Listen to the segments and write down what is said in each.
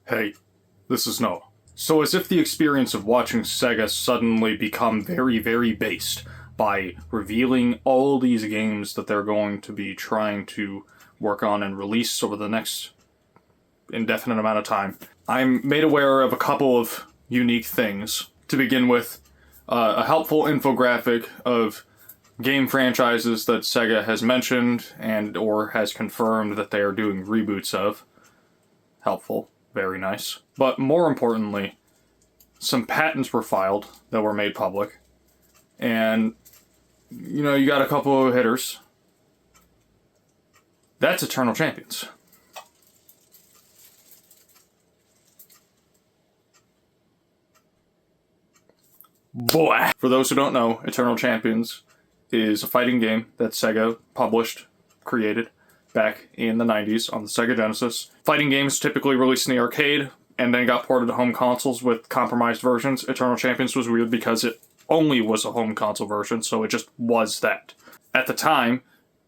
Hey, this is Noah. So as if the experience of watching SEGA suddenly become very, very based by revealing all these games that they're going to be trying to work on and release over the next indefinite amount of time, I'm made aware of a couple of unique things. To begin with, a helpful infographic of game franchises that SEGA has mentioned and or has confirmed that they are doing reboots of. Helpful. Very nice. But more importantly, some patents were filed that were made public. And, you got a couple of hitters. That's Eternal Champions. Boy! For those who don't know, Eternal Champions is a fighting game that SEGA published, created, back in the 90s on the Sega Genesis. Fighting games typically released in the arcade and then got ported to home consoles with compromised versions. Eternal Champions was weird because it only was a home console version, so it just was that. At the time,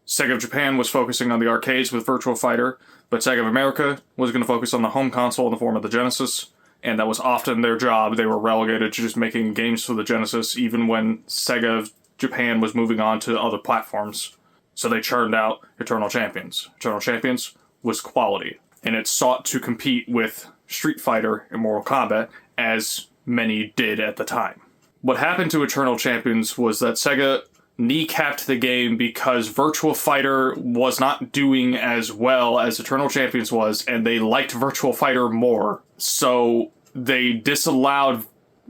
Sega of Japan was focusing on the arcades with Virtua Fighter, but Sega of America was going to focus on the home console in the form of the Genesis, and that was often their job. They were relegated to just making games for the Genesis, even when Sega of Japan was moving on to other platforms. So they churned out Eternal Champions. Eternal Champions was quality, and it sought to compete with Street Fighter and Mortal Kombat, as many did at the time. What happened to Eternal Champions was that Sega kneecapped the game because Virtua Fighter was not doing as well as Eternal Champions was, and they liked Virtua Fighter more. So they disallowed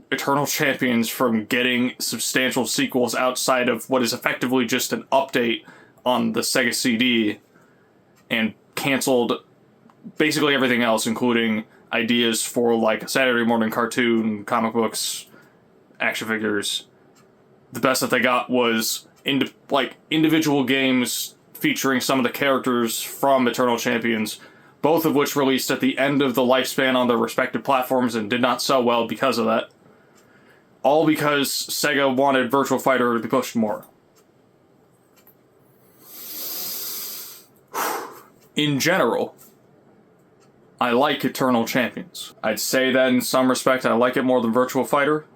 Eternal Champions from getting substantial sequels outside of what is effectively just an update on the Sega CD, and canceled basically everything else, including ideas for like a Saturday morning cartoon, comic books, action figures. The best that they got was individual games featuring some of the characters from Eternal Champions, both of which released at the end of the lifespan on their respective platforms and did not sell well because of that. All because Sega wanted Virtua Fighter to be pushed more. In general, I like Eternal Champions. I'd say that in some respect I like it more than Virtua Fighter.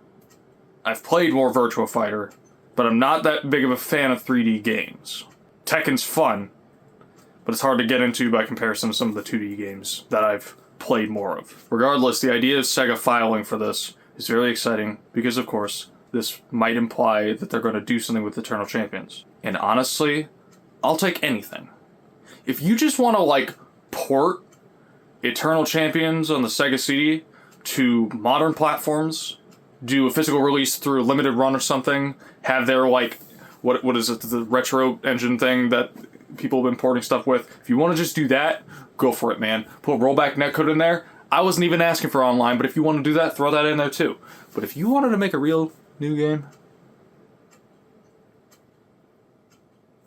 I've played more Virtua Fighter, but I'm not that big of a fan of 3D games. Tekken's fun, but it's hard to get into by comparison to some of the 2D games that I've played more of. Regardless, the idea of Sega filing for this is really exciting because, of course, this might imply that they're going to do something with Eternal Champions. And honestly, I'll take anything. If you just want to, port Eternal Champions on the Sega CD to modern platforms, do a physical release through a limited run or something, have their, what is it, the retro engine thing that people have been porting stuff with. If you want to just do that, go for it, man. Put rollback netcode in there. I wasn't even asking for online, but if you want to do that, throw that in there too. But if you wanted to make a real new game,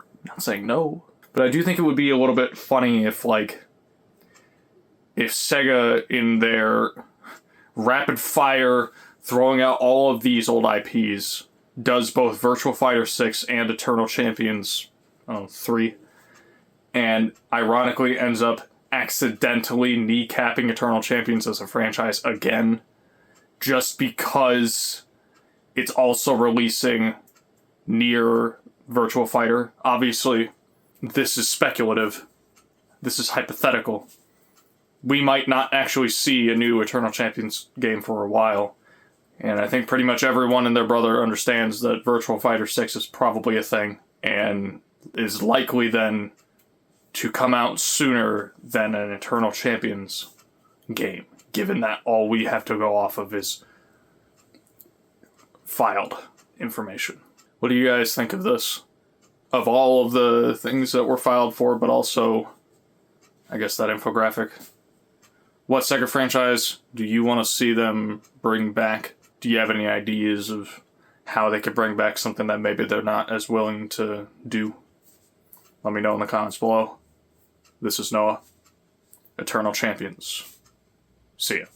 I'm not saying no. But I do think it would be a little bit funny if Sega, in their rapid fire throwing out all of these old IPs, does both Virtua Fighter 6 and Eternal Champions 3, and ironically ends up accidentally kneecapping Eternal Champions as a franchise again, just because it's also releasing near Virtua Fighter. Obviously, this is speculative. This is hypothetical. We might not actually see a new Eternal Champions game for a while. And I think pretty much everyone and their brother understands that Virtua Fighter 6 is probably a thing, and is likely then to come out sooner than an Eternal Champions game, given that all we have to go off of is filed information. What do you guys think of this? Of all of the things that were filed for, but also, I guess, that infographic. What Sega franchise do you want to see them bring back? Do you have any ideas of how they could bring back something that maybe they're not as willing to do? Let me know in the comments below. This is Noah. Eternal Champions. See ya.